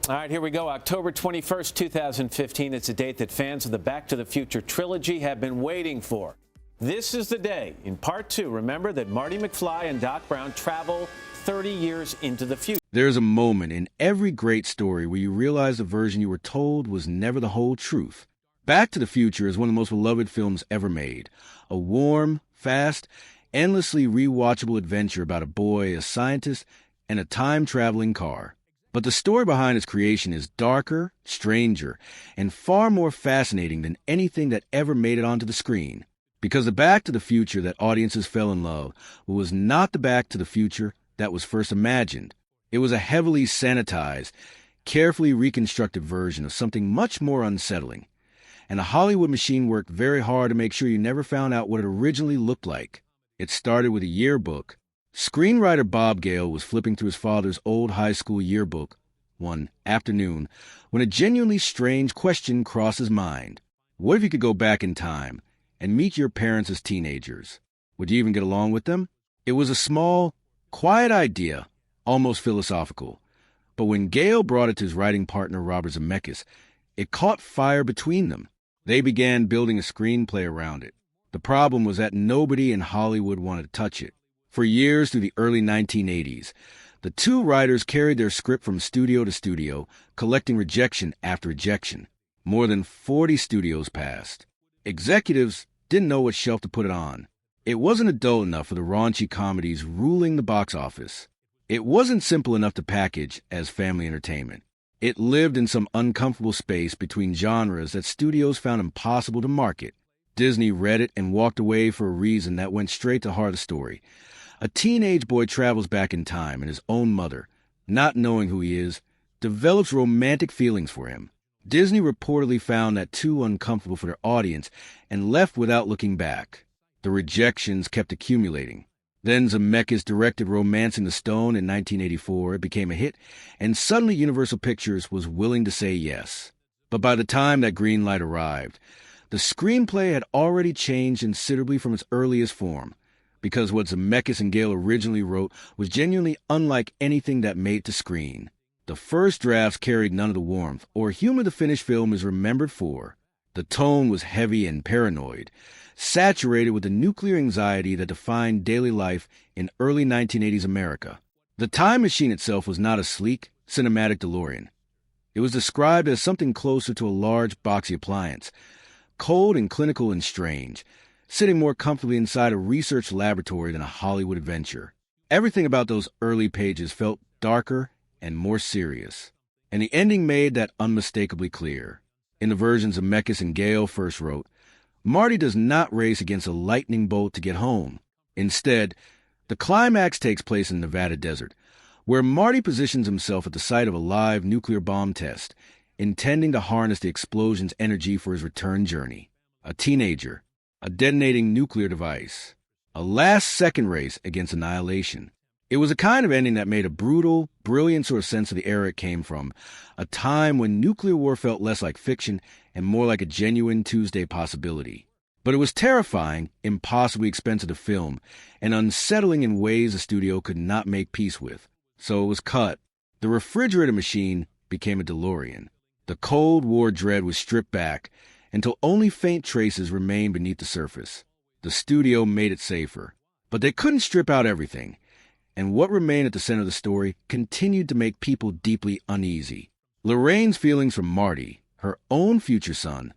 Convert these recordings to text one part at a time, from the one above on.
All right, here we go. October 21st, 2015. It's a date that fans of the Back to the Future trilogy have been waiting for. This is the day, in part two, remember that Marty McFly and Doc Brown travel 30 years into the future. There's a moment in every great story where you realize the version you were told was never the whole truth. Back to the Future is one of the most beloved films ever made. A warm, fast, endlessly rewatchable adventure about a boy, a scientist, and a time-traveling car. But the story behind its creation is darker, stranger, and far more fascinating than anything that ever made it onto the screen. Because the Back to the Future that audiences fell in love with was not the Back to the Future that was first imagined. It was a heavily sanitized, carefully reconstructed version of something much more unsettling. And the Hollywood machine worked very hard to make sure you never found out what it originally looked like. It started with a yearbook. Screenwriter Bob Gale was flipping through his father's old high school yearbook one afternoon when a genuinely strange question crossed his mind. What if you could go back in time and meet your parents as teenagers? Would you even get along with them? It was a small, quiet idea, almost philosophical. But when Gale brought it to his writing partner Robert Zemeckis, it caught fire between them. They began building a screenplay around it. The problem was that nobody in Hollywood wanted to touch it. For years through the early 1980s, the two writers carried their script from studio to studio, collecting rejection after rejection. More than 40 studios passed. Executives didn't know what shelf to put it on. It wasn't adult enough for the raunchy comedies ruling the box office. It wasn't simple enough to package as family entertainment. It lived in some uncomfortable space between genres that studios found impossible to market. Disney read it and walked away for a reason that went straight to the heart of the story. A teenage boy travels back in time, and his own mother, not knowing who he is, develops romantic feelings for him. Disney reportedly found that too uncomfortable for their audience and left without looking back. The rejections kept accumulating. Then Zemeckis directed Romancing the Stone in 1984. It became a hit, and suddenly Universal Pictures was willing to say yes. But by the time that green light arrived, the screenplay had already changed considerably from its earliest form, because what Zemeckis and Gale originally wrote was genuinely unlike anything that made it to screen. The first drafts carried none of the warmth or humor the finished film is remembered for. The tone was heavy and paranoid, saturated with the nuclear anxiety that defined daily life in early 1980s America. The time machine itself was not a sleek, cinematic DeLorean. It was described as something closer to a large, boxy appliance, cold and clinical and strange, sitting more comfortably inside a research laboratory than a Hollywood adventure. Everything about those early pages felt darker and more serious, and the ending made that unmistakably clear. In the versions Zemeckis and Gale first wrote, Marty does not race against a lightning bolt to get home. Instead, the climax takes place in the Nevada desert, where Marty positions himself at the site of a live nuclear bomb test, intending to harness the explosion's energy for his return journey. A teenager, a detonating nuclear device, a last-second race against annihilation. It was a kind of ending that made a brutal, brilliant sort of sense of the era it came from, a time when nuclear war felt less like fiction and more like a genuine Tuesday possibility. But it was terrifying, impossibly expensive to film, and unsettling in ways the studio could not make peace with. So it was cut. The refrigerator machine became a DeLorean. The Cold War dread was stripped back until only faint traces remained beneath the surface. The studio made it safer. But they couldn't strip out everything, and what remained at the center of the story continued to make people deeply uneasy. Lorraine's feelings for Marty, her own future son,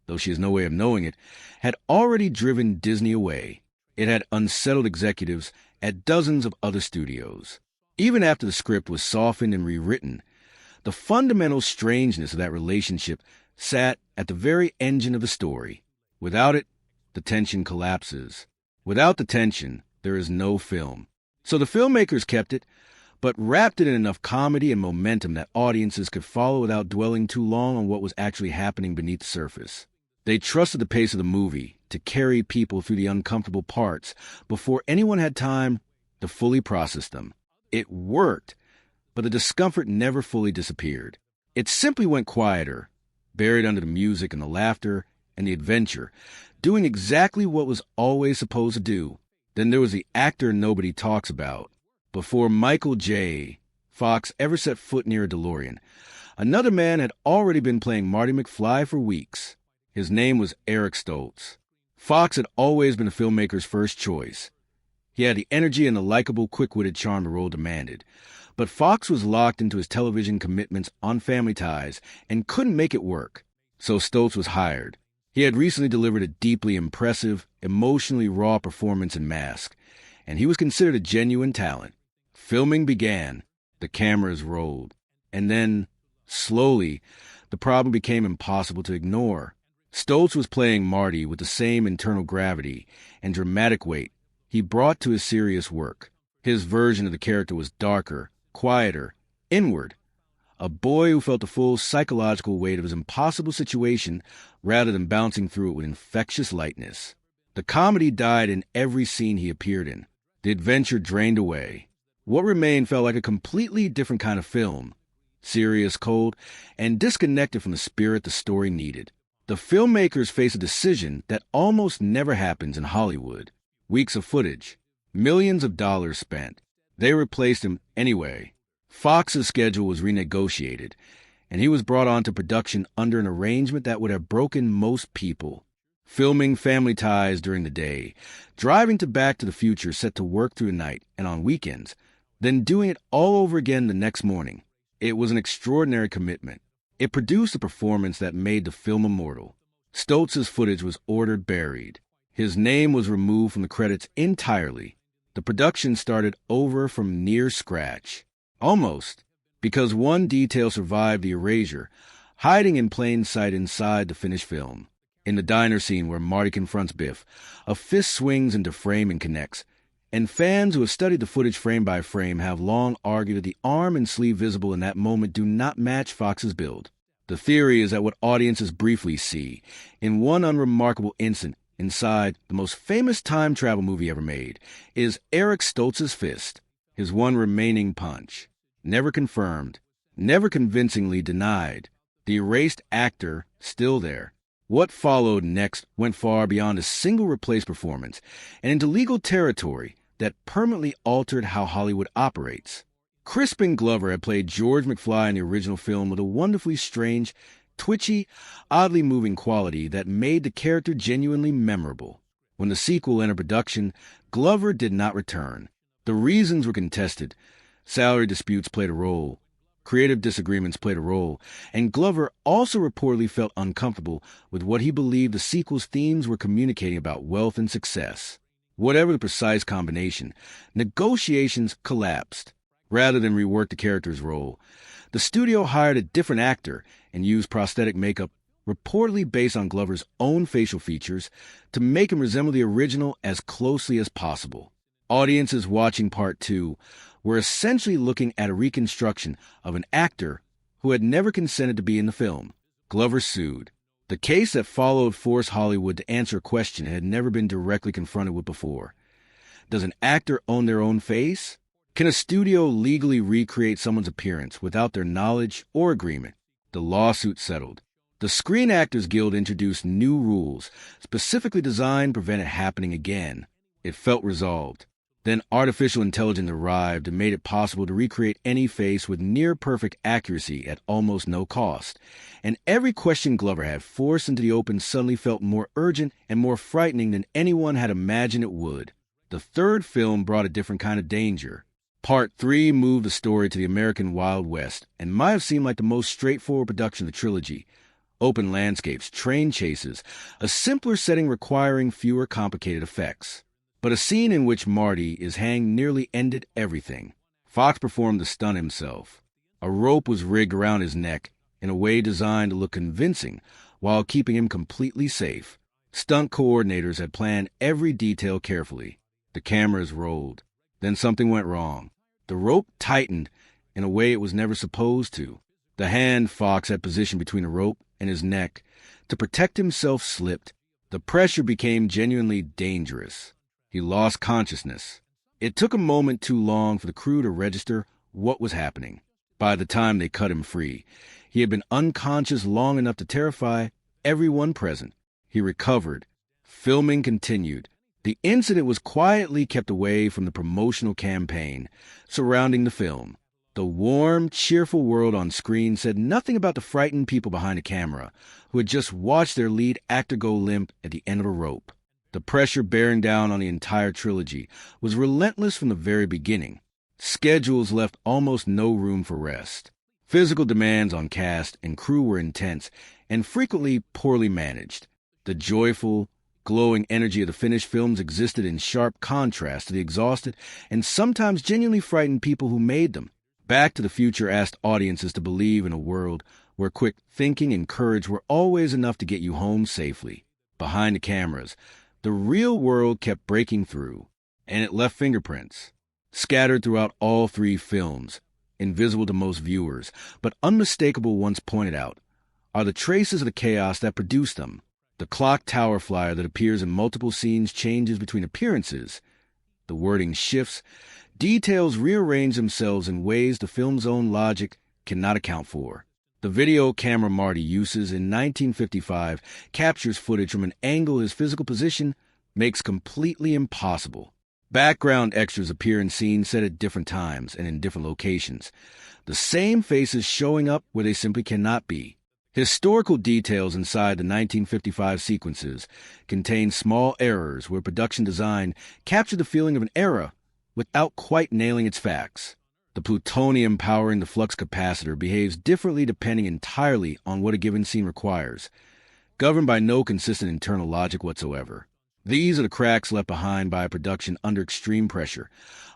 though she has no way of knowing it, had already driven Disney away. It had unsettled executives at dozens of other studios. Even after the script was softened and rewritten, the fundamental strangeness of that relationship sat at the very engine of the story. Without it, the tension collapses. Without the tension, there is no film. So the filmmakers kept it, but wrapped it in enough comedy and momentum that audiences could follow without dwelling too long on what was actually happening beneath the surface. They trusted the pace of the movie to carry people through the uncomfortable parts before anyone had time to fully process them. It worked, but the discomfort never fully disappeared. It simply went quieter, buried under the music and the laughter and the adventure, doing exactly what was always supposed to do. Then there was the actor nobody talks about. Before Michael J. Fox ever set foot near a DeLorean, Another man had already been playing Marty McFly for weeks. His name was Eric Stoltz. Fox had always been the filmmaker's first choice. He had the energy and the likable, quick-witted charm the role demanded. But Fox was locked into his television commitments on Family Ties and couldn't make it work. So Stoltz was hired. He had recently delivered a deeply impressive, emotionally raw performance in Mask, and he was considered a genuine talent. Filming began. The cameras rolled. And then, slowly, the problem became impossible to ignore. Stoltz was playing Marty with the same internal gravity and dramatic weight he brought to his serious work. His version of the character was darker, quieter, inward. A boy who felt the full psychological weight of his impossible situation rather than bouncing through it with infectious lightness. The comedy died in every scene he appeared in. The adventure drained away. What remained felt like a completely different kind of film, serious, cold, and disconnected from the spirit the story needed. The filmmakers faced a decision that almost never happens in Hollywood. Weeks of footage, millions of dollars spent. They replaced him anyway. Fox's schedule was renegotiated, and he was brought onto production under an arrangement that would have broken most people. Filming Family Ties during the day, driving to Back to the Future set to work through the night and on weekends, then doing it all over again the next morning. It was an extraordinary commitment. It produced a performance that made the film immortal. Stoltz's footage was ordered buried. His name was removed from the credits entirely. The production started over from near scratch. Almost, because one detail survived the erasure, hiding in plain sight inside the finished film. In the diner scene where Marty confronts Biff, a fist swings into frame and connects, and fans who have studied the footage frame by frame have long argued that the arm and sleeve visible in that moment do not match Fox's build. The theory is that what audiences briefly see, in one unremarkable instant, inside the most famous time travel movie ever made, is Eric Stoltz's fist, his one remaining punch. Never confirmed, never convincingly denied. The erased actor still there. What followed next went far beyond a single replaced performance and into legal territory that permanently altered how Hollywood operates. Crispin Glover had played George McFly in the original film with a wonderfully strange, twitchy, oddly moving quality that made the character genuinely memorable. When the sequel entered production, Glover did not return. The reasons were contested. Salary disputes played a role. Creative disagreements played a role. And Glover also reportedly felt uncomfortable with what he believed the sequel's themes were communicating about wealth and success. Whatever the precise combination, negotiations collapsed. Rather than rework the character's role, the studio hired a different actor and used prosthetic makeup reportedly based on Glover's own facial features to make him resemble the original as closely as possible. Audiences watching Part 2 were essentially looking at a reconstruction of an actor who had never consented to be in the film. Glover sued. The case that followed forced Hollywood to answer a question it had never been directly confronted with before. Does an actor own their own face? Can a studio legally recreate someone's appearance without their knowledge or agreement? The lawsuit settled. The Screen Actors Guild introduced new rules, specifically designed to prevent it happening again. It felt resolved. Then artificial intelligence arrived and made it possible to recreate any face with near-perfect accuracy at almost no cost. And every question Glover had forced into the open suddenly felt more urgent and more frightening than anyone had imagined it would. The third film brought a different kind of danger. Part 3 moved the story to the American Wild West and might have seemed like the most straightforward production of the trilogy. Open landscapes, train chases, a simpler setting requiring fewer complicated effects. But a scene in which Marty is hanged nearly ended everything. Fox performed the stunt himself. A rope was rigged around his neck in a way designed to look convincing while keeping him completely safe. Stunt coordinators had planned every detail carefully. The cameras rolled. Then something went wrong. The rope tightened in a way it was never supposed to. The hand Fox had positioned between the rope and his neck to protect himself slipped. The pressure became genuinely dangerous. He lost consciousness. It took a moment too long for the crew to register what was happening. By the time they cut him free, he had been unconscious long enough to terrify everyone present. He recovered. Filming continued. The incident was quietly kept away from the promotional campaign surrounding the film. The warm, cheerful world on screen said nothing about the frightened people behind the camera who had just watched their lead actor go limp at the end of a rope. The pressure bearing down on the entire trilogy was relentless from the very beginning. Schedules left almost no room for rest. Physical demands on cast and crew were intense and frequently poorly managed. The joyful, glowing energy of the finished films existed in sharp contrast to the exhausted and sometimes genuinely frightened people who made them. Back to the Future asked audiences to believe in a world where quick thinking and courage were always enough to get you home safely. Behind the cameras, the real world kept breaking through, and it left fingerprints, scattered throughout all three films, invisible to most viewers, but unmistakable once pointed out, are the traces of the chaos that produced them. The clock tower flyer that appears in multiple scenes changes between appearances. The wording shifts. Details rearrange themselves in ways the film's own logic cannot account for. The video camera Marty uses in 1955 captures footage from an angle his physical position makes completely impossible. Background extras appear in scenes set at different times and in different locations, the same faces showing up where they simply cannot be. Historical details inside the 1955 sequences contain small errors where production design captured the feeling of an era without quite nailing its facts. The plutonium powering the flux capacitor behaves differently depending entirely on what a given scene requires, governed by no consistent internal logic whatsoever. These are the cracks left behind by a production under extreme pressure,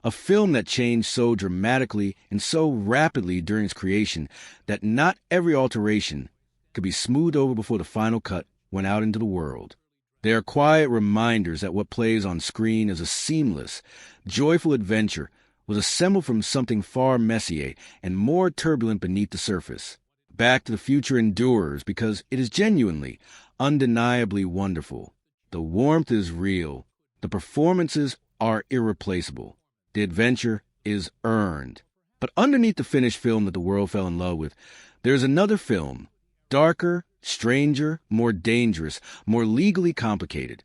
a film that changed so dramatically and so rapidly during its creation that not every alteration could be smoothed over before the final cut went out into the world. They are quiet reminders that what plays on screen as a seamless, joyful adventure was assembled from something far messier and more turbulent beneath the surface. Back to the Future endures because it is genuinely, undeniably wonderful. The warmth is real. The performances are irreplaceable. The adventure is earned. But underneath the finished film that the world fell in love with, there is another film, darker, stranger, more dangerous, more legally complicated,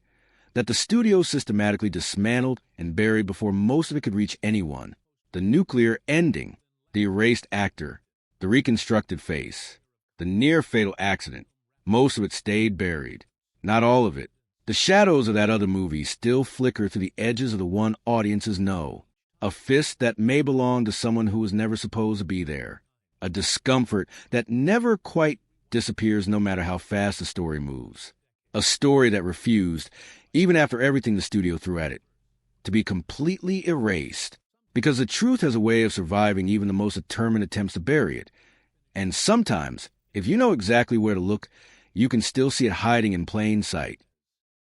that the studio systematically dismantled and buried before most of it could reach anyone. The nuclear ending, the erased actor, the reconstructed face, the near-fatal accident. Most of it stayed buried. Not all of it. The shadows of that other movie still flicker through the edges of the one audiences know. A fist that may belong to someone who was never supposed to be there. A discomfort that never quite disappears no matter how fast the story moves. A story that refused, even after everything the studio threw at it, to be completely erased. Because the truth has a way of surviving even the most determined attempts to bury it. And sometimes, if you know exactly where to look, you can still see it hiding in plain sight.